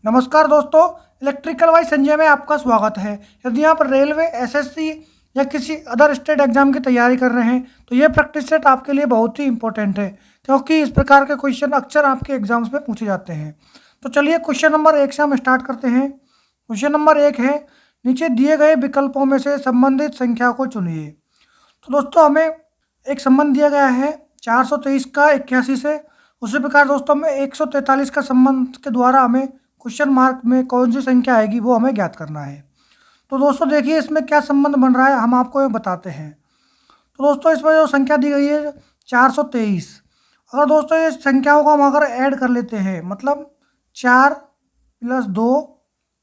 नमस्कार दोस्तों, electrical Y Sanjay में आपका स्वागत है। यदि आप रेलवे, एसएससी या किसी अदर स्टेट एग्जाम की तैयारी कर रहे हैं तो ये प्रैक्टिस सेट आपके लिए बहुत ही इंपॉर्टेंट है, क्योंकि इस प्रकार के क्वेश्चन अक्सर आपके एग्जाम्स में पूछे जाते हैं। तो चलिए क्वेश्चन नंबर 1 से हम स्टार्ट करते हैं। क्वेश्चन नंबर 1 है, नीचे दिए गए विकल्पों में से संबंधित संख्या को चुनिए। तो दोस्तों हमें एक संबंध दिया गया है 423 का 81 से। उसी प्रकार दोस्तों हमें 143 का संबंध के द्वारा हमें क्वेश्चन मार्क में कौन सी संख्या आएगी वो हमें ज्ञात करना है। तो दोस्तों देखिए इसमें क्या संबंध बन रहा है, हम आपको ये बताते हैं। तो दोस्तों इसमें जो संख्या दी गई है 423, अगर दोस्तों ये संख्याओं को हम अगर ऐड कर लेते हैं, मतलब 4 + 2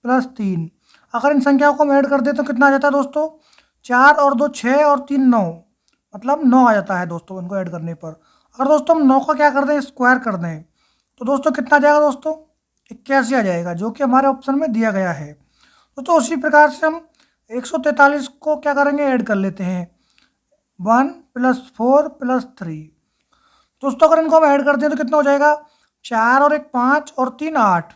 + 3, अगर इन संख्याओं को हम ऐड कर दें तो कितना आ जाता है दोस्तों? 4 और 2 6 और 3 9, मतलब 9 आ जाता है दोस्तों इनको ऐड करने पर। अगर दोस्तों हम 9 का क्या कर दें, स्क्वायर कर दें, तो दोस्तों कितना आ जाएगा दोस्तों? 81 आ जाएगा, जो कि हमारे ऑप्शन में दिया गया है। तो उसी प्रकार से हम 143 को क्या करेंगे, ऐड कर लेते हैं। 1 + 4 + 3, दोस्तों अगर इनको हम ऐड करते हैं तो कितना हो जाएगा? 4 और 1 5 और 3 8,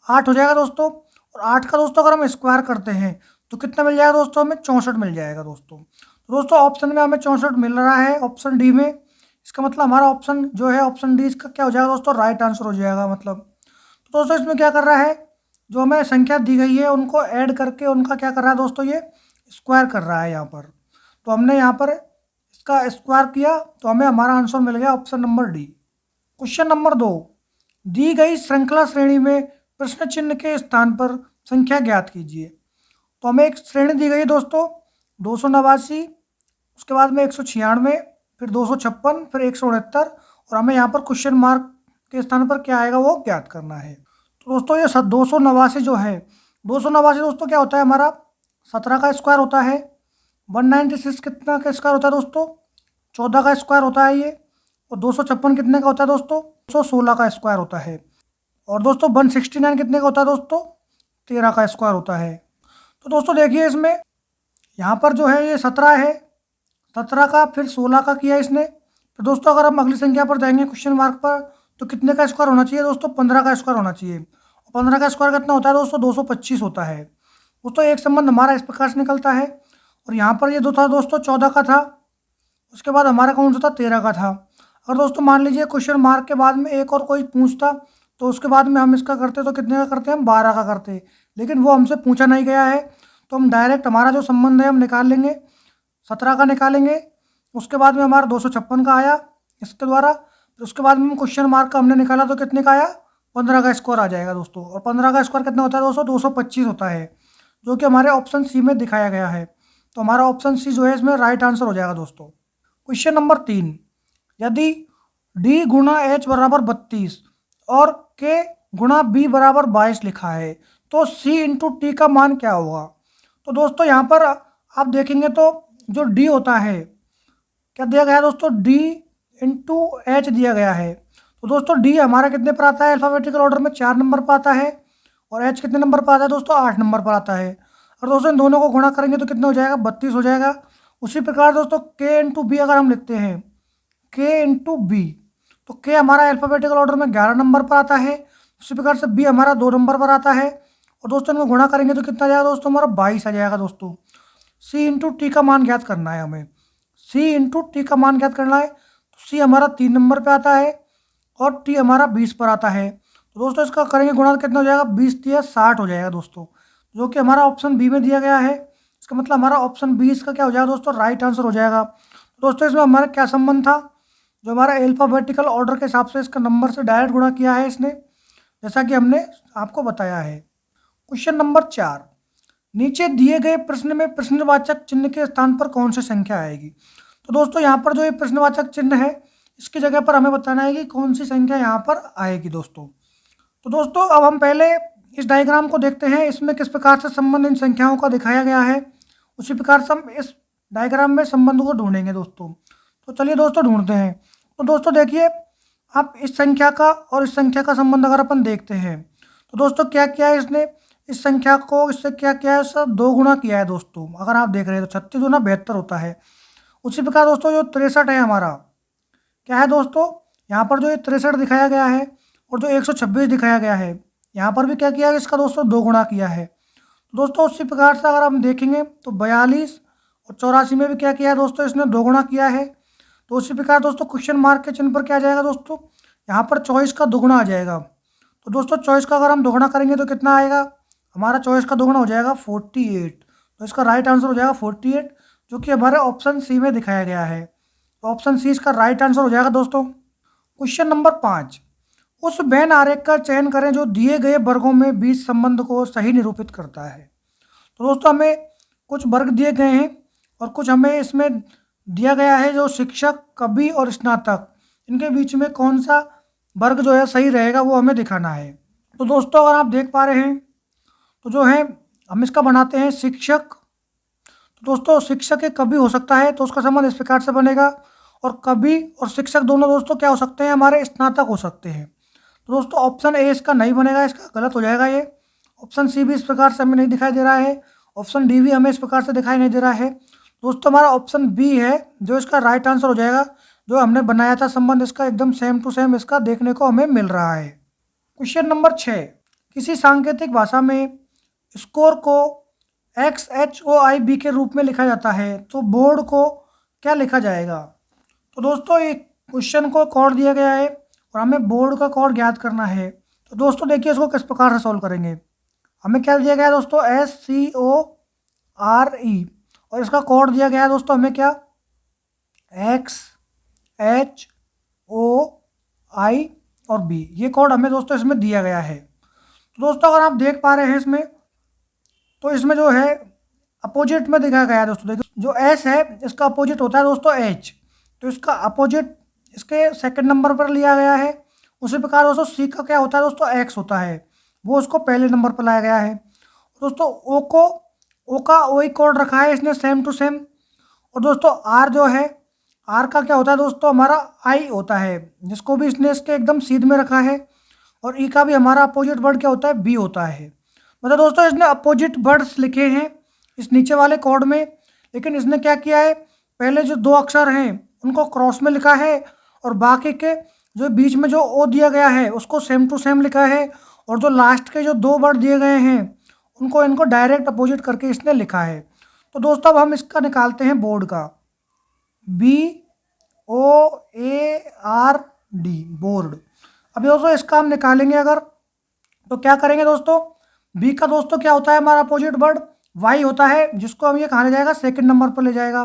8 हो जाएगा दोस्तों। और 8 का दोस्तों अगर हम स्क्वायर करते हैं तो कितना मिल जाएगा दोस्तों? हमें 64 मिल जाएगा दोस्तों। तो दोस्तों ऑप्शन में हमें 64 मिल रहा है, ऑप्शन डी में। इसका मतलब हमारा ऑप्शन जो है, ऑप्शन डी इसका क्या हो जाएगा दोस्तों? राइट आंसर हो जाएगा। मतलब तो दोस्तों इसमें क्या कर रहा है, जो हमें संख्या दी गई है उनको ऐड करके उनका क्या कर रहा है दोस्तों, ये स्क्वायर कर रहा है यहाँ पर। तो हमने यहाँ पर इसका स्क्वायर किया तो हमें हमारा आंसर मिल गया option number D. Question number 2, दी गई श्रृंखला श्रेणी में प्रश्न चिन्ह के स्थान पर संख्या ज्ञात कीजिए। तो हमें एक श्रेणी दी गई है दोस्तों, 289, उसके बाद में 196, फिर 256, फिर 169, और हमें यहाँ पर क्वेश्चन मार्क के स्थान पर क्या आएगा वो ज्ञात करना है। तो दोस्तों ये 289 जो है, 289 दोस्तों क्या होता है हमारा? 17 का स्क्वायर होता है। 196 कितना का स्क्वायर होता है दोस्तों? 14 का स्क्वायर होता है ये। और 256 कितने का होता है दोस्तों? 216 का स्क्वायर होता है। और दोस्तों 169 कितने का होता है दोस्तों? 13 का स्क्वायर होता है। तो दोस्तों देखिए इसमें यहाँ पर जो है ये 17 है, 17 का फिर 16 का किया इसने। तो दोस्तों अगर हम अगली संख्या पर जाएंगे क्वेश्चन मार्क पर, तो कितने का स्क्वायर होना चाहिए दोस्तों? 15 का स्क्वायर होना चाहिए। 15 का स्क्वायर कितना होता है दोस्तों? 225 होता है। दोस्तों एक संबंध हमारा इस प्रकार से निकलता है। और यहाँ पर ये दो था दोस्तों, 14 का था, उसके बाद हमारा कौन सा था? 13 का था। अगर दोस्तों मान लीजिए क्वेश्चन मार्क के बाद में एक और कोई पूछता तो उसके बाद में हम इसका करते तो कितने का करते हैं? हम 12 का करते, लेकिन वो हमसे पूछा नहीं गया है। तो हम डायरेक्ट हमारा जो संबंध है हम निकाल लेंगे, 17 का निकालेंगे। उसके बाद में हमारा 256 का आया इसके द्वारा। फिर उसके बाद में क्वेश्चन मार्क का हमने निकाला तो कितने का आया? 15 का स्कोर आ जाएगा दोस्तों। और 15 का स्कोर कितना होता है दोस्तों? 225 होता है, जो कि हमारे ऑप्शन सी में दिखाया गया है। तो हमारा ऑप्शन सी जो है इसमें राइट आंसर हो जाएगा दोस्तों। क्वेश्चन नंबर 3, यदि डी गुणा एच बराबर 32 और के गुणा बी बराबर 22 लिखा है तो सी इंटू टी का मान क्या होगा? तो दोस्तों यहाँ पर आप देखेंगे तो जो डी होता है, क्या दिया गया है दोस्तों? डी इंटू एच दिया गया है। तो दोस्तों डी हमारा कितने पर आता है? अल्फ़ाबेटिकल ऑर्डर में 4 नंबर पर आता है। और एच कितने नंबर पर आता है दोस्तों? 8 नंबर पर आता है। और दोस्तों इन दोनों को गुणा करेंगे तो कितना हो जाएगा? 32 हो जाएगा। उसी प्रकार दोस्तों के इंटू बी अगर हम लिखते हैं, के इंटू बी, तो के हमारा अल्फ़ाबेटिकल ऑर्डर में 11 नंबर पर आता है। उसी प्रकार से बी हमारा 2 नंबर पर आता है। और दोस्तों इनको गुणा करेंगे तो कितना आ जाएगा दोस्तों? हमारा 22 आ जाएगा दोस्तों। सी इंटू टी का मान ज्ञात करना है हमें। सी इंटू टी का मान ज्ञात करना है। तो सी हमारा 3 नंबर पे आता है और टी हमारा 20 पर आता है। तो दोस्तों इसका करेंगे गुणा तो कितना हो जाएगा? 20 तिया 60 हो जाएगा दोस्तों, जो कि हमारा ऑप्शन बी में दिया गया है। इसका मतलब हमारा ऑप्शन बी इसका क्या हो जाएगा दोस्तों? राइट आंसर हो जाएगा। दोस्तों इसमें हमारा क्या संबंध था? जो हमारा अल्फ़ाबेटिकल ऑर्डर के हिसाब से इसका नंबर से डायरेक्ट गुणा किया है इसने, जैसा कि हमने आपको बताया है। क्वेश्चन नंबर 4, नीचे दिए गए प्रश्न में प्रश्नवाचक चिन्ह के स्थान पर कौन सी संख्या आएगी? तो दोस्तों यहाँ पर जो ये प्रश्नवाचक चिन्ह है इसकी जगह पर हमें बताना है कि कौन सी संख्या यहाँ पर आएगी दोस्तों। तो दोस्तों अब हम पहले इस डायग्राम को देखते हैं, इसमें किस प्रकार से संबंध इन संख्याओं का दिखाया गया है। उसी प्रकार से हम इस डायग्राम में संबंध को ढूंढेंगे दोस्तों। तो चलिए दोस्तों ढूंढते हैं। तो दोस्तों देखिए, आप इस संख्या का और इस संख्या का संबंध अगर अपन देखते हैं तो दोस्तों क्या किया है इसने? इस संख्या को इससे क्या किया है? सर 2 गुना किया है दोस्तों। अगर आप देख रहे हैं तो 36 दूना 72 होता है। उसी प्रकार दोस्तों जो 63 है हमारा, क्या है दोस्तों? यहाँ पर जो ये 63 दिखाया गया है और जो 126 दिखाया गया है, यहाँ पर भी क्या किया है, इसका दोस्तों 2 गुणा किया है। तो दोस्तों उसी प्रकार से अगर हम देखेंगे तो 42 और 84 में भी क्या किया है दोस्तों, इसने 2 गुणा किया है। तो उसी प्रकार दोस्तों क्वेश्चन मार्क के चिन्ह पर क्या आ जाएगा दोस्तों, यहाँ पर 24 का दुगुना आ जाएगा। तो दोस्तों 24 का अगर हम दोगुना करेंगे तो कितना आएगा, हमारा 24 का दोगुना हो जाएगा 48। तो इसका राइट आंसर हो जाएगा 48, जो कि हमारे ऑप्शन सी में दिखाया गया है। तो ऑप्शन सी इसका राइट आंसर हो जाएगा दोस्तों। क्वेश्चन नंबर 5, उस वेन आरेख का चयन करें जो दिए गए वर्गों में बीच संबंध को सही निरूपित करता है। तो दोस्तों हमें कुछ वर्ग दिए गए हैं और कुछ हमें इसमें दिया गया है जो शिक्षक, कवि और स्नातक, इनके बीच में कौन सा वर्ग जो है सही रहेगा वो हमें दिखाना है। तो दोस्तों अगर आप देख पा रहे हैं तो जो है हम इसका बनाते हैं शिक्षक। तो दोस्तों शिक्षक एक कवि हो सकता है, तो उसका संबंध इस प्रकार से बनेगा। और कवि और शिक्षक दोनों दोस्तों क्या हो सकते हैं, हमारे स्नातक हो सकते हैं। तो दोस्तों ऑप्शन ए इसका नहीं बनेगा, इसका गलत हो जाएगा ये। ऑप्शन सी भी इस प्रकार से हमें नहीं दिखाई दे रहा है। ऑप्शन डी भी हमें इस प्रकार से दिखाई नहीं दे रहा है। दोस्तों हमारा ऑप्शन बी है जो इसका राइट आंसर हो जाएगा। जो हमने बनाया था संबंध इसका एकदम सेम टू सेम इसका देखने को हमें मिल रहा है। क्वेश्चन नंबर 6, किसी सांकेतिक भाषा में स्कोर को XHOIB के रूप में लिखा जाता है, तो बोर्ड को क्या लिखा जाएगा। तो दोस्तों एक क्वेश्चन को कोड दिया गया है और हमें बोर्ड का कोड ज्ञात करना है। तो दोस्तों देखिए इसको किस प्रकार से सॉल्व करेंगे। हमें क्या दिया गया है दोस्तों, SCORE, और इसका कोड दिया गया है दोस्तों हमें क्या, XHOI और B, ये कोड हमें दोस्तों इसमें दिया गया है। तो दोस्तों अगर आप देख पा रहे हैं इसमें, तो इसमें जो है अपोजिट में दिखाया गया है दोस्तों। देखिए जो S है इसका अपोजिट होता है दोस्तों H, तो इसका अपोजिट इसके सेकंड नंबर पर लिया गया है। उसी प्रकार दोस्तों C का क्या होता है दोस्तों, X होता है, वो उसको पहले नंबर पर लाया गया है। दोस्तों O का वही कोड रखा है इसने सेम टू सेम। और दोस्तों R जो है, R का क्या होता है दोस्तों, हमारा I होता है, जिसको भी इसने इसके एकदम सीध में रखा है। और E का भी हमारा अपोजिट वर्ड क्या होता है, B होता है। मतलब दोस्तों इसने अपोजिट वर्ड्स लिखे हैं इस नीचे वाले कोड में, लेकिन इसने क्या किया है, पहले जो 2 अक्षर हैं उनको क्रॉस में लिखा है और बाकी के जो बीच में जो O दिया गया है उसको सेम टू सेम लिखा है। और जो लास्ट के जो 2 वर्ड दिए गए हैं उनको इनको डायरेक्ट अपोजिट करके इसने लिखा है। तो दोस्तों अब हम इसका निकालते हैं बोर्ड का, BOARD, बोर्ड। अभी दोस्तों इसका हम निकालेंगे अगर, तो क्या करेंगे दोस्तों, B का दोस्तों क्या होता है, हमारा अपोजिट वर्ड Y होता है, जिसको हम ये कहा ले जाएगा सेकंड नंबर पर ले जाएगा।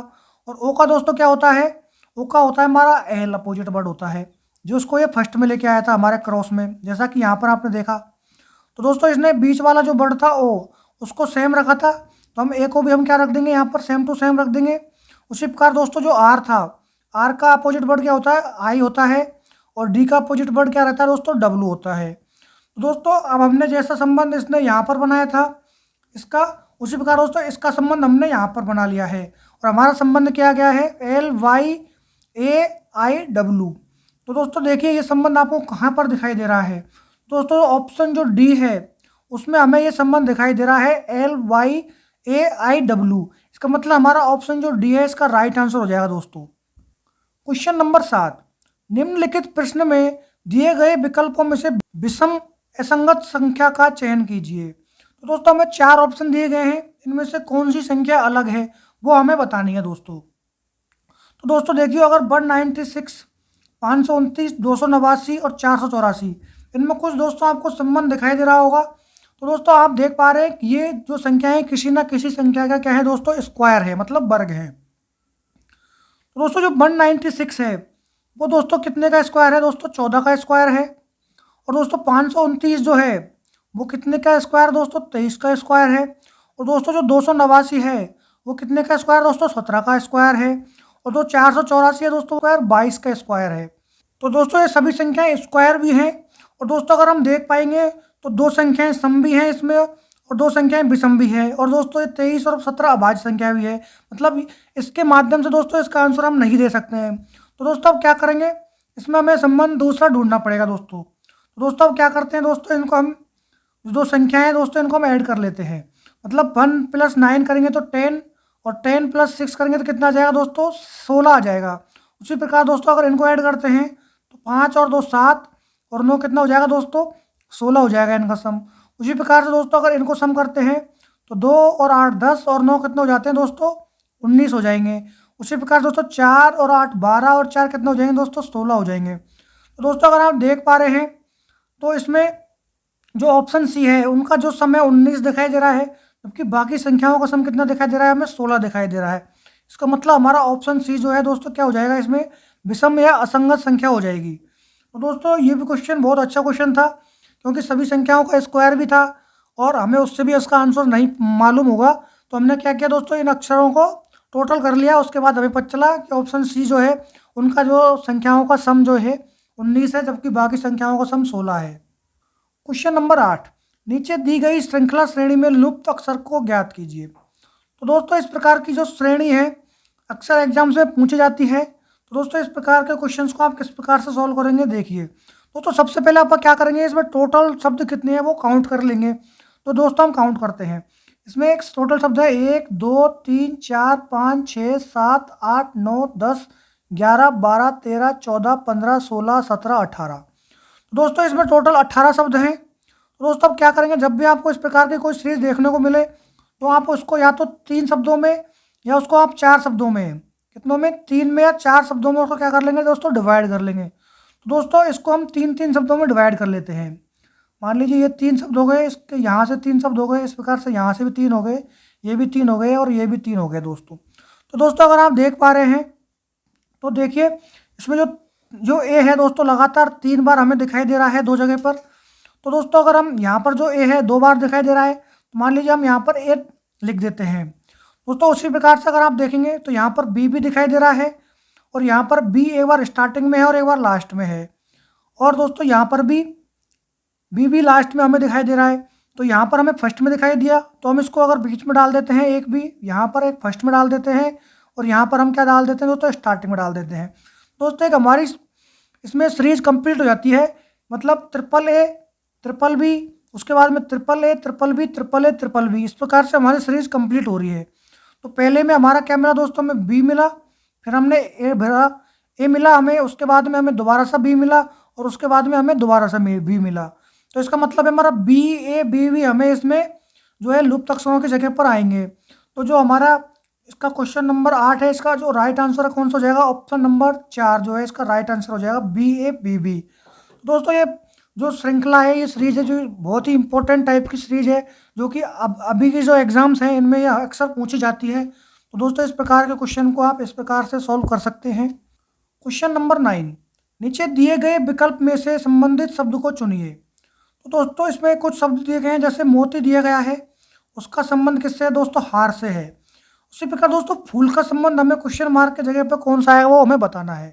और O का दोस्तों क्या होता है, O का होता है हमारा L, अपोजिट वर्ड होता है, जो उसको ये फर्स्ट में लेके आया था हमारे क्रॉस में, जैसा कि यहाँ पर आपने देखा। तो दोस्तों इसने बीच वाला जो वर्ड था O उसको सेम रखा था, तो हम A को भी हम क्या रख देंगे, यहाँ पर सेम टू सेम रख देंगे। उसी प्रकार दोस्तों जो R था, R का अपोजिट वर्ड क्या होता है, I होता है। और D का अपोजिट वर्ड क्या रहता है दोस्तों, W होता है। तो दोस्तों अब हमने जैसा संबंध इसने यहाँ पर बनाया था इसका, उसी प्रकार दोस्तों इसका संबंध हमने यहाँ पर बना लिया है। और हमारा संबंध क्या गया है, LYAIW। तो दोस्तों देखिए ये संबंध आपको कहाँ पर दिखाई दे रहा है, दोस्तों ऑप्शन जो डी है उसमें हमें ये संबंध दिखाई दे रहा है LYAIW। इसका मतलब हमारा ऑप्शन जो डी है इसका राइट आंसर हो जाएगा दोस्तों। क्वेश्चन नंबर 7, निम्नलिखित प्रश्न में दिए गए विकल्पों में से विषम असंगत संख्या का चयन कीजिए। तो दोस्तों हमें 4 ऑप्शन दिए गए हैं, इनमें से कौन सी संख्या अलग है वो हमें बतानी है दोस्तों। तो दोस्तों देखिए अगर 196, 529, 289 और 484, इनमें कुछ दोस्तों आपको संबंध दिखाई दे रहा होगा। तो दोस्तों आप देख पा रहे हैं कि ये जो संख्याएं किसी ना किसी संख्या का क्या है दोस्तों, स्क्वायर है, मतलब वर्ग है। तो दोस्तों जो 196 है वो दोस्तों कितने का स्क्वायर है दोस्तों, 14 का स्क्वायर है। और दोस्तों 529 जो है वो कितने का स्क्वायर दोस्तों, 23 का स्क्वायर है। और दोस्तों जो 289 है वो कितने का स्क्वायर दोस्तों, 17 का स्क्वायर है। और जो 484 है दोस्तों स्क्वायर 22 का स्क्वायर है। तो दोस्तों ये सभी संख्याएं स्क्वायर भी हैं। और दोस्तों अगर हम देख पाएंगे तो 2 संख्याएं सम भी हैं इसमें और 2 संख्याएं विषम भी है। और दोस्तों ये 23 और 17 अभाज्य संख्या भी है, मतलब इसके माध्यम से दोस्तों इसका आंसर हम नहीं दे सकते हैं। तो दोस्तों अब क्या करेंगे, इसमें हमें संबंध दूसरा ढूंढना पड़ेगा दोस्तों। तो दोस्तों अब क्या करते हैं दोस्तों, इनको हम 2 संख्याएं हैं दोस्तों इनको हम ऐड कर लेते हैं। मतलब 1 + 9 करेंगे तो 10 और 10 + 6 करेंगे तो कितना आ जाएगा दोस्तों, 16 आ जाएगा। उसी प्रकार दोस्तों अगर इनको ऐड करते हैं तो 5 और 2 7 और 9 कितना हो जाएगा दोस्तों, 16 हो जाएगा इनका सम। उसी प्रकार से दोस्तों अगर इनको सम करते हैं तो 2 और 8 10 और 9 कितने हो जाते हैं दोस्तों, 19 हो जाएंगे। उसी प्रकार दोस्तों 4 और 8 12 और 4 कितने हो जाएंगे दोस्तों, 16 हो जाएंगे। तो दोस्तों अगर आप देख पा रहे हैं तो इसमें जो ऑप्शन सी है उनका जो सम है 19 दिखाई दे रहा है, जबकि बाकी संख्याओं का सम कितना दिखाई दे रहा है, हमें 16 दिखाई दे रहा है। इसका मतलब हमारा ऑप्शन सी जो है दोस्तों क्या हो जाएगा, इसमें विषम या असंगत संख्या हो जाएगी। तो दोस्तों ये भी क्वेश्चन बहुत अच्छा क्वेश्चन था, क्योंकि सभी संख्याओं का स्क्वायर भी था और हमें उससे भी इसका आंसर नहीं मालूम होगा। तो हमने क्या किया दोस्तों, इन अक्षरों को टोटल कर लिया, उसके बाद हमें पता चला कि ऑप्शन सी जो है उनका जो संख्याओं का सम जो है 19 है, जबकि बाकी संख्याओं का सम 16 है। क्वेश्चन नंबर 8, नीचे दी गई श्रृंखला श्रेणी में लुप्त अक्षर को ज्ञात कीजिए। तो दोस्तों इस प्रकार की जो श्रेणी है अक्सर एग्जाम्स में पूछी जाती है। तो दोस्तों इस प्रकार के क्वेश्चंस को आप किस प्रकार से सॉल्व करेंगे, देखिए दोस्तों सबसे पहले आप क्या करेंगे, इसमें टोटल शब्द कितने हैं वो काउंट कर लेंगे। तो दोस्तों हम काउंट करते हैं, इसमें एक टोटल शब्द है 1 2 3 4 5 6 7 8 9 10 11 12 13 14 15 16 17 18। दोस्तों इसमें टोटल 18 शब्द हैं। तो दोस्तों आप क्या करेंगे, जब भी आपको इस प्रकार की कोई सीरीज देखने को मिले तो आप उसको या तो 3 शब्दों में या उसको आप 4 शब्दों में, कितनों में, 3 में या 4 शब्दों में उसको क्या कर लेंगे दोस्तों, डिवाइड कर लेंगे। तो दोस्तों इसको हम 3-3 शब्दों में डिवाइड कर लेते हैं। मान लीजिए ये 3 शब्द हो गए, इसके यहाँ से 3 शब्द हो गए, इस प्रकार से यहाँ से भी 3 हो गए, ये भी 3 हो गए और ये भी 3 हो गए दोस्तों। तो दोस्तों अगर आप देख पा रहे हैं तो देखिए इसमें जो जो ए है दोस्तों लगातार 3 बार हमें दिखाई दे रहा है 2 जगह पर। तो दोस्तों अगर हम यहाँ पर जो ए है 2 बार दिखाई दे रहा है, तो मान लीजिए हम यहाँ पर ए लिख देते हैं दोस्तों। उसी प्रकार से अगर आप देखेंगे तो यहाँ पर बी भी दिखाई दे रहा है, और यहाँ पर बी एक बार स्टार्टिंग में है और एक बार लास्ट में है, और दोस्तों यहाँ पर भी बी भी लास्ट में हमें दिखाई दे रहा है। तो यहाँ पर हमें फर्स्ट में दिखाई दिया, तो हम इसको अगर बीच में डाल देते हैं एक भी, यहाँ पर एक फर्स्ट में डाल देते हैं, और यहाँ पर हम क्या डाल देते हैं दोस्तों, स्टार्टिंग में डाल देते हैं। दोस्तों एक हमारी इसमें सीरीज कंप्लीट हो जाती है, मतलब ट्रिपल ए ट्रिपल बी, उसके बाद में triple A triple B triple A triple B, इस प्रकार से हमारी सीरीज कंप्लीट हो रही है। तो पहले में हमारा क्या मिला दोस्तों, हमें बी मिला, फिर हमने ए भरा, ए मिला हमें, उसके बाद में हमें दोबारा सा बी मिला, और उसके बाद में हमें दोबारा सा बी मिला। तो इसका मतलब है हमारा बी ए बी भी हमें इसमें जो है लुप्त अक्षरों की जगह पर आएंगे। तो जो हमारा इसका क्वेश्चन नंबर 8 है, इसका जो राइट आंसर है कौन सा हो जाएगा, ऑप्शन नंबर 4 जो है इसका राइट आंसर हो जाएगा, बी ए बी बी। दोस्तों ये जो श्रृंखला है, ये सीरीज है, जो बहुत ही इंपॉर्टेंट टाइप की सीरीज है, जो कि अब अभी की जो एग्जाम्स हैं इनमें यह अक्सर पूछी जाती है। तो दोस्तों इस प्रकार के क्वेश्चन को आप इस प्रकार से सॉल्व कर सकते हैं। क्वेश्चन नंबर 9, नीचे दिए गए विकल्प में से संबंधित शब्द को चुनिए। तो दोस्तों इसमें कुछ शब्द दिए गए हैं, जैसे मोती दिया गया है, उसका संबंध किससे है दोस्तों, हार से है। उसी प्रकार दोस्तों फूल का संबंध हमें क्वेश्चन मार्क की जगह पर कौन सा आएगा वो हमें बताना है।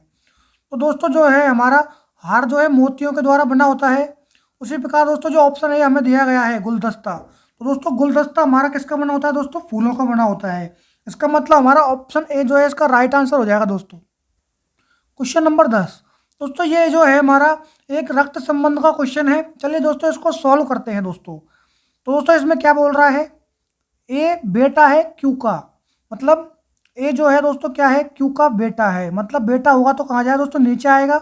तो दोस्तों जो है हमारा हार जो है मोतियों के द्वारा बना होता है। उसी प्रकार दोस्तों जो ऑप्शन है हमें दिया गया है गुलदस्ता। तो दोस्तों गुलदस्ता हमारा किसका बना होता है दोस्तों, फूलों का बना होता है। इसका मतलब हमारा ऑप्शन ए जो है इसका राइट आंसर हो जाएगा दोस्तों। क्वेश्चन नंबर 10, दोस्तों ये जो है हमारा एक रक्त संबंध का क्वेश्चन है। चलिए दोस्तों इसको सॉल्व करते हैं दोस्तों। तो दोस्तों इसमें क्या बोल रहा है, ए बेटा है क्यू का, मतलब ए जो है दोस्तों क्या है, क्यू का बेटा है, मतलब बेटा होगा तो कहाँ जाएगा दोस्तों, नीचे आएगा,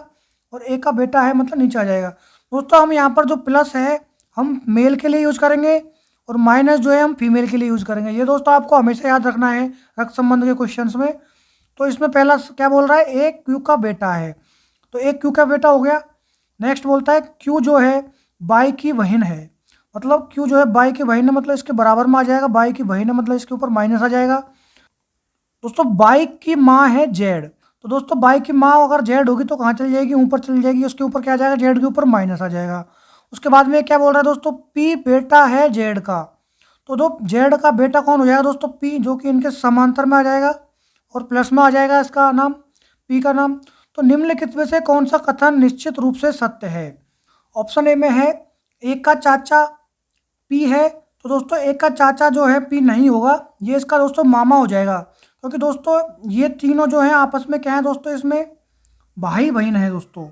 और ए का बेटा है मतलब नीचे आ जाएगा। दोस्तों हम यहाँ पर जो प्लस है हम मेल के लिए यूज करेंगे, और माइनस जो है हम फीमेल के लिए यूज करेंगे। ये दोस्तों आपको हमेशा याद रखना है रक्त संबंध के क्वेश्चंस में। तो इसमें पहला क्या बोल रहा है, ए क्यू का बेटा है, तो ए क्यू का बेटा हो गया। नेक्स्ट बोलता है क्यू जो है बाई की बहन है, मतलब क्यू जो है बाई की बहन है, मतलब इसके बराबर में आ जाएगा, बाई की बहन है मतलब इसके ऊपर माइनस आ जाएगा। दोस्तों बाई की माँ है जेड, तो दोस्तों बाई की माँ अगर जेड होगी तो कहाँ चली जाएगी, ऊपर चली जाएगी, उसके ऊपर क्या आ जाएगा, जेड के ऊपर माइनस आ जाएगा। उसके बाद में क्या बोल रहा है दोस्तों, पी बेटा है जेड का, तो दो जेड का बेटा कौन हो जाएगा दोस्तों, पी, जो कि इनके समांतर में आ जाएगा और प्लस में आ जाएगा इसका नाम, पी का नाम। तो निम्नलिखित में से कौन सा कथन निश्चित रूप से सत्य है। ऑप्शन ए में है एक का चाचा पी है, तो दोस्तों एक का चाचा जो है पी नहीं होगा, ये इसका दोस्तों मामा हो जाएगा, क्योंकि दोस्तों ये तीनों जो हैं आपस में क्या है दोस्तों, इसमें भाई बहन है दोस्तों।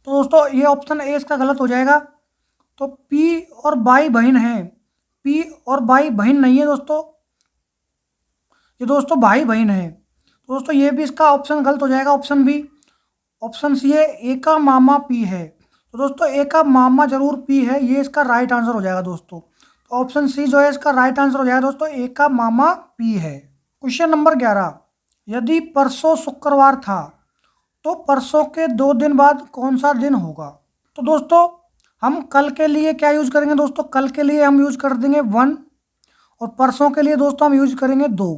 तो दोस्तों ये ऑप्शन ए इसका गलत हो जाएगा। तो पी और बाई बहन है, पी और बाई बहन नहीं है दोस्तों, ये दोस्तों भाई बहन है। तो दोस्तों ये भी इसका ऑप्शन गलत हो जाएगा, ऑप्शन बी। ऑप्शन सी है ए का मामा पी है, तो दोस्तों ए का मामा जरूर पी है, ये इसका राइट आंसर हो जाएगा दोस्तों। तो ऑप्शन सी जो है इसका राइट आंसर हो जाएगा दोस्तों, ए का मामा पी है। क्वेश्चन नंबर 11, यदि परसों शुक्रवार था तो परसों के 2 दिन बाद कौन सा दिन होगा? तो दोस्तों हम कल के लिए क्या यूज करेंगे दोस्तों, कल के लिए हम यूज कर देंगे 1, और परसों के लिए दोस्तों हम यूज करेंगे 2।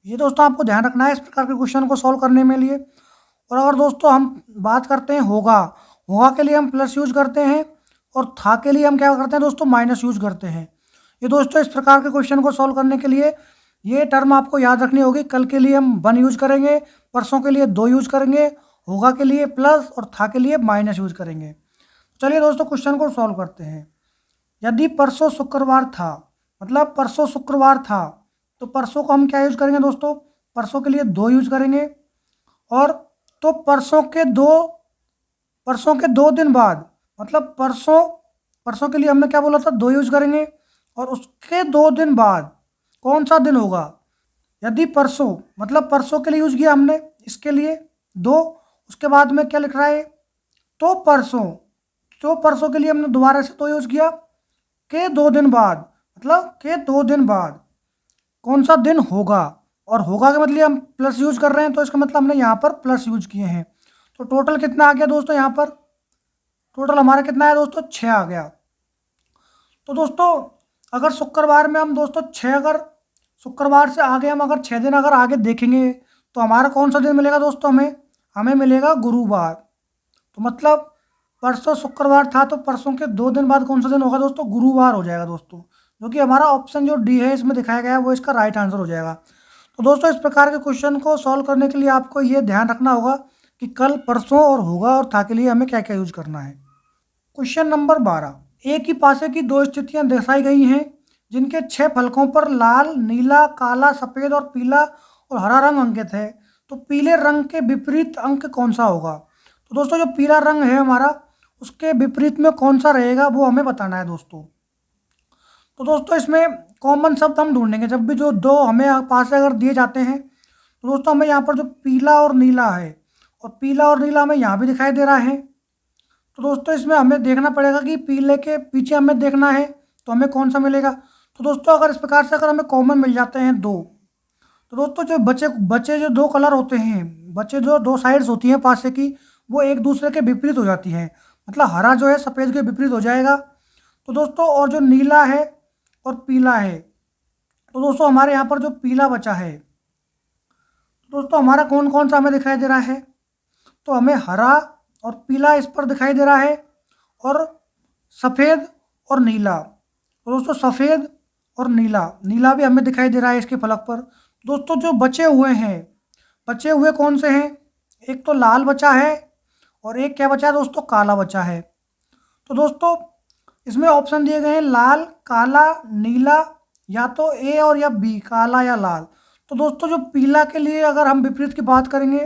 ये दोस्तों आपको ध्यान रखना है इस प्रकार के क्वेश्चन को सॉल्व करने में लिए। और अगर दोस्तों हम बात करते हैं होगा, होगा के लिए हम प्लस यूज करते हैं, और था के लिए हम क्या करते हैं दोस्तों, माइनस यूज करते हैं। ये दोस्तों इस प्रकार के क्वेश्चन को सॉल्व करने के लिए ये टर्म आपको याद रखनी होगी। कल के लिए हम 1 यूज करेंगे, परसों के लिए 2 यूज करेंगे, होगा के लिए प्लस और था के लिए माइनस यूज करेंगे। चलिए दोस्तों क्वेश्चन को सॉल्व करते हैं। यदि परसों शुक्रवार था, मतलब परसों शुक्रवार था, तो परसों को हम क्या यूज करेंगे दोस्तों, परसों के लिए 2 यूज करेंगे। और तो परसों के 2 दिन बाद, मतलब परसों परसों के लिए हमने क्या बोला था, 2 यूज करेंगे, और उसके 2 दिन बाद कौन सा दिन होगा। यदि परसों, मतलब परसों के लिए यूज किया हमने, इसके लिए 2, उसके बाद में क्या लिख रहा है, तो परसों के लिए हमने दोबारा से 2 यूज किया, के 2 दिन बाद, मतलब के 2 दिन बाद कौन सा दिन होगा। और होगा के मतलब हम प्लस यूज कर रहे हैं, तो इसका मतलब हमने यहाँ पर प्लस यूज किए हैं। तो टोटल कितना आ गया दोस्तों, यहाँ पर टोटल हमारा कितना है दोस्तों, 6 आ गया। तो दोस्तों अगर शुक्रवार में हम दोस्तों 6, अगर शुक्रवार से आगे हम अगर 6 दिन अगर आगे देखेंगे, तो हमारा कौन सा दिन मिलेगा दोस्तों, हमें मिलेगा गुरुवार। तो मतलब परसों शुक्रवार था, तो परसों के 2 दिन बाद कौन सा दिन होगा दोस्तों, गुरुवार हो जाएगा दोस्तों, जो कि हमारा ऑप्शन जो डी है इसमें दिखाया गया है वो इसका राइट आंसर हो जाएगा। तो दोस्तों इस प्रकार के क्वेश्चन को सॉल्व करने के लिए आपको ये ध्यान रखना होगा कि कल, परसों और होगा और था के लिए हमें क्या क्या यूज करना है। क्वेश्चन नंबर 12, एक ही पासे की 2 स्थितियां दर्शाई गई हैं जिनके 6 फलकों पर लाल, नीला, काला, सफ़ेद और पीला और हरा रंग अंकित है। तो पीले रंग के विपरीत अंक कौन सा होगा। तो दोस्तों जो पीला रंग है हमारा, उसके विपरीत में कौन सा रहेगा वो हमें बताना है दोस्तों। तो दोस्तों इसमें कॉमन शब्द हम ढूंढेंगे, जब भी जो 2 हमें पास अगर दिए जाते हैं, तो दोस्तों हमें यहाँ पर जो पीला और नीला है, और पीला और नीला हमें यहाँ भी दिखाई दे रहा है, तो दोस्तों इसमें हमें देखना पड़ेगा कि पीले के पीछे हमें देखना है तो हमें कौन सा मिलेगा। तो दोस्तों अगर इस प्रकार से अगर हमें कॉमन मिल जाते हैं 2, तो दोस्तों जो बचे बचे जो 2 कलर होते हैं, बचे जो 2 साइड्स होती हैं पासे की, वो एक दूसरे के विपरीत हो जाती हैं। मतलब हरा जो है सफ़ेद के विपरीत हो जाएगा। तो दोस्तों और जो नीला है और पीला है, तो दोस्तों हमारे यहाँ पर जो पीला बचा है, तो दोस्तों हमारा कौन कौन सा हमें दिखाई दे रहा है, तो हमें हरा और पीला इस पर दिखाई दे रहा है, और सफ़ेद और नीला। तो दोस्तों सफ़ेद और नीला, नीला भी हमें दिखाई दे रहा है इसके फलक पर। दोस्तों जो बचे हुए हैं, बचे हुए कौन से हैं, एक तो लाल बचा है और एक क्या बचा है दोस्तों, काला बचा है। तो दोस्तों इसमें ऑप्शन दिए गए हैं लाल, काला, नीला, या तो ए और या बी, काला या लाल। तो दोस्तों जो पीला के लिए अगर हम विपरीत की बात करेंगे,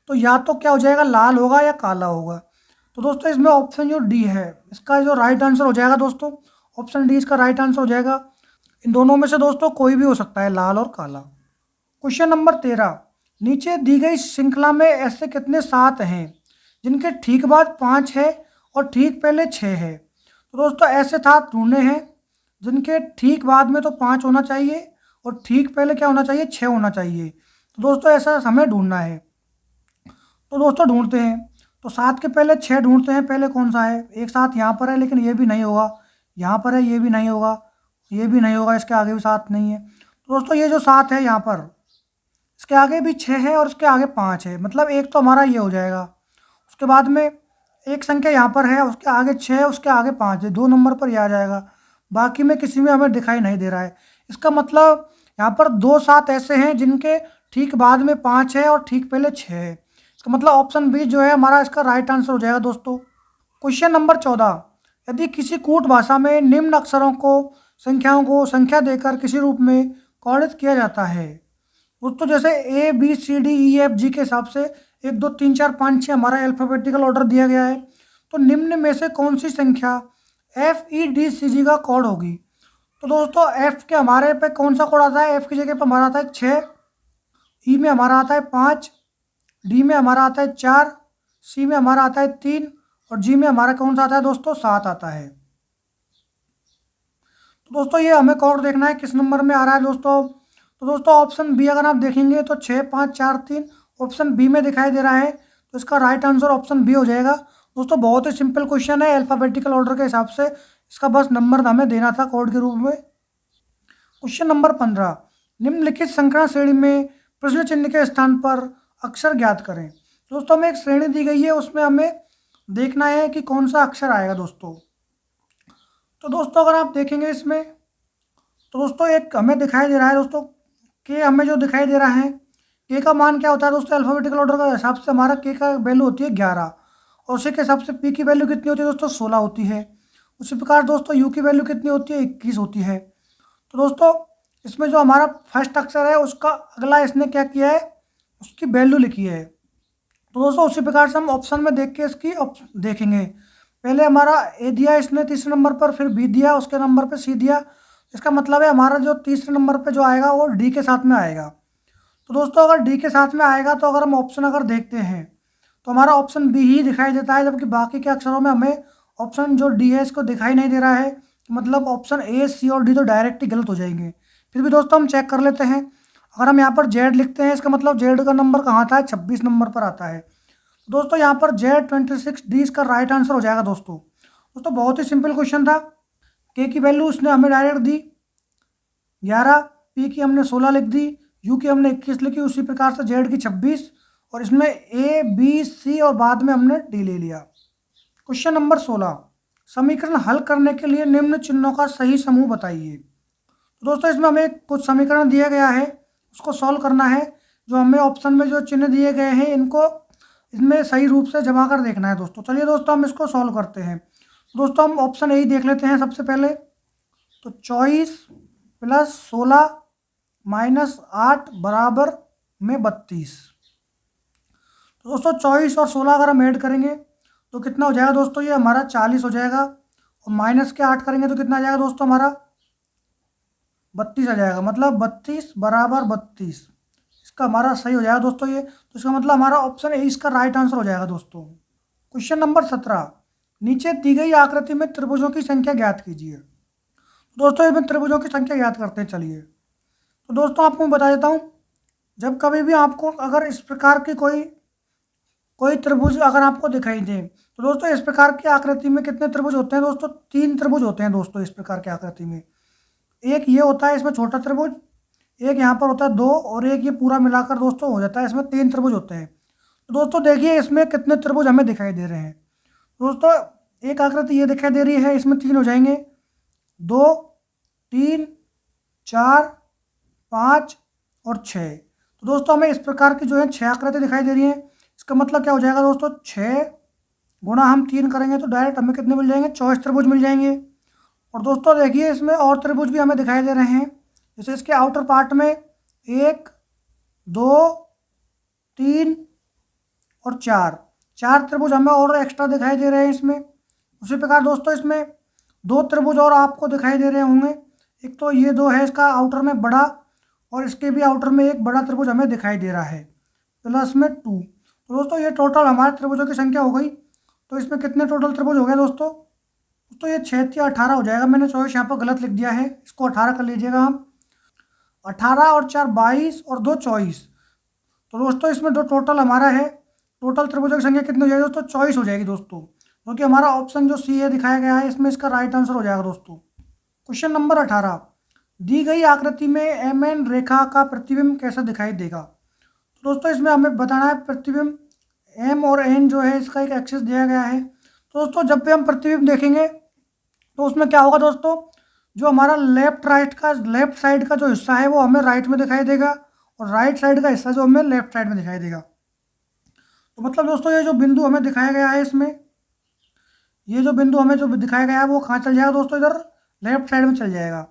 तो या तो क्या हो जाएगा, लाल होगा या काला होगा। तो दोस्तों इसमें ऑप्शन जो डी है इसका जो राइट आंसर हो जाएगा दोस्तों, ऑप्शन डी इसका राइट आंसर हो जाएगा। इन दोनों में से दोस्तों कोई भी हो सकता है, लाल और काला। क्वेश्चन नंबर 13, नीचे दी गई श्रृंखला में ऐसे कितने 7 हैं जिनके ठीक बाद 5 है और ठीक पहले 6 है। तो दोस्तों ऐसे 7 ढूंढने हैं जिनके ठीक बाद में तो 5 होना चाहिए और ठीक पहले क्या होना चाहिए, 6 होना चाहिए। तो दोस्तों ऐसा हमें ढूंढना है। तो दोस्तों ढूंढते हैं, तो 7 के पहले 6 ढूंढते हैं, पहले कौन सा है। एक 7 यहाँ पर है लेकिन ये भी नहीं होगा, यहाँ पर है ये भी नहीं होगा, ये भी नहीं होगा, इसके आगे भी 7 नहीं है। तो दोस्तों ये जो 7 है यहाँ पर, इसके आगे भी 6 है और इसके आगे 5 है, मतलब एक तो हमारा ये हो जाएगा। उसके बाद में एक संख्या यहाँ पर है, उसके आगे 6 है, उसके आगे 5 है, 2 नंबर पर यह आ जाएगा। बाकी में किसी में हमें दिखाई नहीं दे रहा है। इसका मतलब यहाँ पर 2 7 ऐसे हैं जिनके ठीक बाद में 5 है और ठीक पहले 6 है। इसका मतलब ऑप्शन बी जो है हमारा इसका राइट आंसर हो जाएगा दोस्तों। क्वेश्चन नंबर 14, यदि किसी कूट भाषा में निम्न अक्षरों को, संख्याओं को संख्या देकर किसी रूप में कॉर्डित किया जाता है। दोस्तों जैसे A B C D E F G के हिसाब से 1 2 3 4 5 6 हमारा अल्फ़ाबेटिकल ऑर्डर दिया गया है। तो निम्न में से कौन सी संख्या एफ ई डी सी जी का कोड होगी। तो दोस्तों एफ के हमारे पे कौन सा कोड आता है, एफ की जगह पर हमारा आता है 6, ई में हमारा आता है 5, डी में हमारा आता है 4, सी में हमारा आता है 3 और जी में हमारा कौन सा आता है दोस्तों, 7 आता है। तो दोस्तों ये हमें कोड देखना है किस नंबर में आ रहा है दोस्तों। तो दोस्तों ऑप्शन बी अगर आप देखेंगे तो 6 5 4 3 ऑप्शन बी में दिखाई दे रहा है, तो इसका राइट आंसर ऑप्शन बी हो जाएगा। दोस्तों बहुत ही सिंपल क्वेश्चन है, अल्फ़ाबेटिकल ऑर्डर के हिसाब से इसका बस नंबर हमें देना था कोड के रूप में। क्वेश्चन नंबर 15, निम्नलिखित संख्या श्रेणी में प्रश्न चिन्ह के स्थान पर अक्षर ज्ञात करें। दोस्तों हमें एक श्रेणी दी गई है, उसमें हमें देखना है कि कौन सा अक्षर आएगा दोस्तों। तो दोस्तों अगर आप देखेंगे इसमें, तो दोस्तों एक हमें दिखाई दे रहा है दोस्तों, के हमें जो दिखाई दे रहा है, के का मान क्या होता है दोस्तों, अल्फ़ाबेटिकल ऑर्डर के हिसाब से हमारा के का वैल्यू होती है 11, और उसी के हिसाब से पी की वैल्यू कितनी होती है दोस्तों, 16 होती है। उसी प्रकार दोस्तों यू की वैल्यू कितनी होती है, 21 होती है। तो दोस्तों इसमें जो हमारा फर्स्ट अक्षर है उसका अगला इसने क्या किया है, उसकी वैल्यू लिखी है। तो दोस्तों उसी प्रकार से हम ऑप्शन में देख के इसकी देखेंगे। पहले हमारा ए दिया इसने तीसरे नंबर पर, फिर बी दिया, उसके नंबर पे सी दिया। इसका मतलब है हमारा जो तीसरे नंबर पे जो आएगा वो डी के साथ में आएगा। तो दोस्तों अगर डी के साथ में आएगा तो अगर हम ऑप्शन अगर देखते हैं तो हमारा ऑप्शन बी ही दिखाई देता है, जबकि बाकी के अक्षरों में हमें ऑप्शन जो डी है इसको दिखाई नहीं दे रहा है। मतलब ऑप्शन ए सी और डी तो डायरेक्ट ही गलत हो जाएंगे। फिर भी दोस्तों हम चेक कर लेते हैं। अगर हम यहाँ पर जेड लिखते हैं, इसका मतलब जेड का नंबर कहाँ आता है, 26 नंबर पर आता है। दोस्तों यहाँ पर Z26D इसका राइट आंसर हो जाएगा दोस्तों। दोस्तों बहुत ही सिंपल क्वेश्चन था। के की वैल्यू उसने हमें डायरेक्ट दी 11, पी की हमने 16 लिख दी, यू की हमने 21 लिखी, उसी प्रकार से जेड की 26, और इसमें ए बी सी और बाद में हमने डी ले लिया। क्वेश्चन नंबर 16, समीकरण हल करने के लिए निम्न चिन्हों का सही समूह बताइए। तो दोस्तों इसमें हमें कुछ समीकरण दिया गया है, उसको सॉल्व करना है। जो हमें ऑप्शन में जो चिन्ह दिए गए हैं इनको इसमें सही रूप से जमा कर देखना है दोस्तों। चलिए दोस्तों हम इसको सॉल्व करते हैं। दोस्तों हम ऑप्शन ए देख लेते हैं सबसे पहले। तो 24 + 16 - 8 बराबर में 32। तो दोस्तों 24 और 16 अगर हम ऐड करेंगे तो कितना हो जाएगा दोस्तों, ये हमारा 40 हो जाएगा, और माइनस के 8 करेंगे तो कितना आ जाएगा दोस्तों, हमारा 32 आ जाएगा। मतलब 32 बराबर 32 इसका हमारा सही हो जाएगा दोस्तों ये। तो इसका मतलब हमारा ऑप्शन ए इसका राइट आंसर हो जाएगा दोस्तों। क्वेश्चन नंबर 17, नीचे दी गई आकृति में त्रिभुजों की संख्या ज्ञात कीजिए। दोस्तों इसमें त्रिभुजों की संख्या ज्ञात करते हैं। चलिए तो दोस्तों आपको मैं बता देता हूँ, जब कभी भी आपको अगर इस प्रकार की कोई कोई त्रिभुज अगर आपको दिखाई दे, तो दोस्तों इस प्रकार की आकृति में कितने त्रिभुज होते हैं दोस्तों, 3 त्रिभुज होते हैं दोस्तों इस प्रकार की आकृति में। एक ये होता है इसमें छोटा त्रिभुज, एक यहाँ पर होता है 2, और एक ये पूरा मिलाकर दोस्तों हो जाता है, इसमें 3 त्रिभुज होते हैं। तो दोस्तों देखिए इसमें कितने त्रिभुज हमें दिखाई दे रहे हैं दोस्तों। एक आकृति ये दिखाई दे रही है, इसमें 3 हो जाएंगे, 2 3 4 5 और 6। तो दोस्तों हमें इस प्रकार की जो है 6 आकृति दिखाई दे रही है। इसका मतलब क्या हो जाएगा दोस्तों, 6 गुणा हम 3 करेंगे तो डायरेक्ट हमें कितने मिल जाएंगे, 24 त्रिभुज मिल जाएंगे। और दोस्तों देखिए इसमें और त्रिभुज भी हमें दिखाई दे रहे हैं, जैसे इसके आउटर पार्ट में 1 2 3 और 4 त्रिभुज हमें और एक्स्ट्रा दिखाई दे रहे हैं इसमें। उसी प्रकार दोस्तों इसमें 2 त्रिभुज और आपको दिखाई दे रहे होंगे। एक तो ये 2 है इसका आउटर में बड़ा, और इसके भी आउटर में एक बड़ा त्रिभुज हमें दिखाई दे रहा है, प्लस में 2। तो दोस्तों ये टोटल हमारे त्रिभुजों की संख्या हो गई। तो इसमें कितने टोटल त्रिभुज हो गए दोस्तों, तो ये 6 या 18 हो जाएगा। मैंने 24 यहाँ पर गलत लिख दिया है, इसको 18 कर लीजिएगा हम। 18 और 4 22 और 2 24। तो दोस्तों इसमें जो टोटल हमारा है, टोटल त्रिभुजों की संख्या कितनी हो जाएगी दोस्तों, 24 हो जाएगी दोस्तों, क्योंकि हमारा ऑप्शन जो सी है दिखाया गया है इसमें इसका राइट आंसर हो जाएगा दोस्तों। क्वेश्चन नंबर 18, दी गई आकृति में एम एन रेखा का प्रतिबिंब कैसा दिखाई देगा। तो दोस्तों इसमें हमें बताना है प्रतिबिंब, एम और एन जो है इसका एक एक्सिस दिया गया है। तो दोस्तों जब भी हम प्रतिबिंब देखेंगे तो उसमें क्या होगा दोस्तों, जो हमारा लेफ्ट साइड का जो हिस्सा है वो हमें राइट में दिखाई देगा, और राइट साइड का हिस्सा जो हमें लेफ्ट साइड में दिखाई देगा। तो मतलब दोस्तों ये जो बिंदु हमें दिखाया गया है इसमें, ये जो बिंदु हमें जो दिखाया गया है वो कहाँ चल जाएगा दोस्तों, इधर लेफ्ट साइड में चल जाएगा।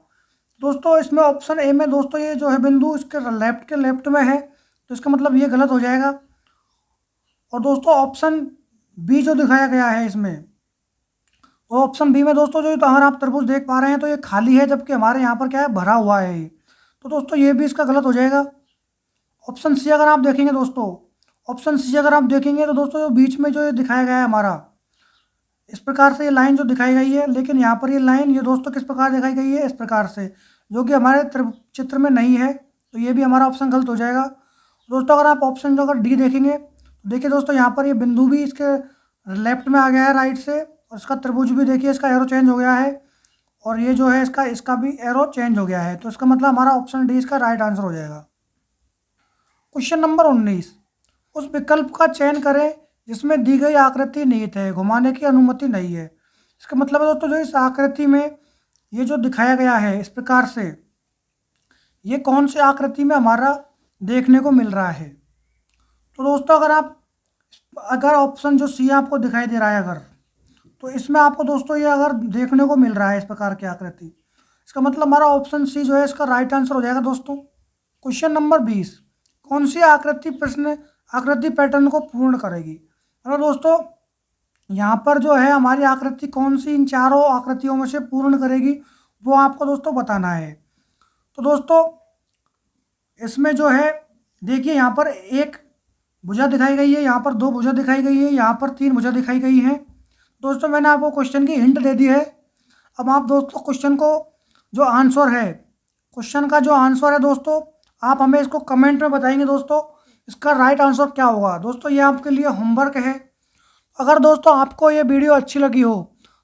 दोस्तों इसमें ऑप्शन ए में दोस्तों ये जो है बिंदु इसके लेफ्ट में है, तो इसका मतलब ये गलत हो जाएगा। और दोस्तों ऑप्शन बी जो दिखाया गया है इसमें, वो ऑप्शन बी में दोस्तों जो अगर आप तरबूज देख पा रहे हैं तो ये खाली है, जबकि हमारे यहाँ पर क्या है, भरा हुआ है ये। तो दोस्तों ये भी इसका गलत हो जाएगा। ऑप्शन सी अगर आप देखेंगे दोस्तों, ऑप्शन सी अगर आप देखेंगे तो दोस्तों जो बीच में जो ये दिखाया गया है हमारा, इस प्रकार से ये लाइन जो दिखाई गई है, लेकिन यहाँ पर ये लाइन ये दोस्तों किस प्रकार दिखाई गई है, इस प्रकार से, जो कि हमारे चित्र में नहीं है। तो ये भी हमारा ऑप्शन गलत हो जाएगा। दोस्तों अगर आप ऑप्शन जो अगर डी देखेंगे तो देखिए दोस्तों यहाँ पर ये बिंदु भी इसके लेफ्ट में आ गया है राइट से, और इसका त्रिभुज भी देखिए इसका एरो चेंज हो गया है, और ये जो है इसका भी एरो चेंज हो गया है। तो इसका मतलब हमारा ऑप्शन डी इसका राइट आंसर हो जाएगा। क्वेश्चन नंबर 19, उस विकल्प का चयन करें जिसमें दी गई आकृति निहित है, घुमाने की अनुमति नहीं है। इसका मतलब है दोस्तों जो इस आकृति में ये जो दिखाया गया है इस प्रकार से, ये कौन सी आकृति में हमारा देखने को मिल रहा है। तो दोस्तों अगर ऑप्शन जो सी आपको दिखाई दे रहा है अगर, तो इसमें आपको दोस्तों ये अगर देखने को मिल रहा है इस प्रकार की आकृति, इसका मतलब हमारा ऑप्शन सी जो है इसका राइट आंसर हो जाएगा दोस्तों। क्वेश्चन नंबर 20, कौन सी आकृति पैटर्न को पूर्ण करेगी। मतलब दोस्तों यहाँ पर जो है हमारी आकृति कौन सी इन चारों आकृतियों में से पूर्ण करेगी, वो आपको दोस्तों बताना है। तो दोस्तों इसमें जो है देखिए यहाँ पर एक भुजा दिखाई गई है, यहाँ पर 2 भुजा दिखाई गई है, यहाँ पर 3 भुजा दिखाई गई हैं। दोस्तों मैंने आपको क्वेश्चन की हिंट दे दी है। अब आप दोस्तों क्वेश्चन का जो आंसर है दोस्तों, आप हमें इसको कमेंट में बताएंगे दोस्तों इसका राइट आंसर क्या होगा। दोस्तों ये आपके लिए होमवर्क है। अगर दोस्तों आपको ये वीडियो अच्छी लगी हो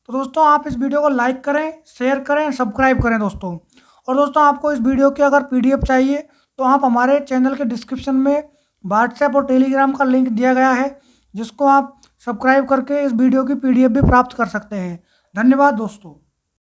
तो दोस्तों आप इस वीडियो को लाइक करें, शेयर करें, सब्सक्राइब करें दोस्तों। और दोस्तों आपको इस वीडियो की अगर PDF चाहिए तो आप हमारे चैनल के डिस्क्रिप्शन में व्हाट्सएप और टेलीग्राम का लिंक दिया गया है, जिसको आप सब्सक्राइब करके इस वीडियो की PDF भी प्राप्त कर सकते हैं। धन्यवाद दोस्तों।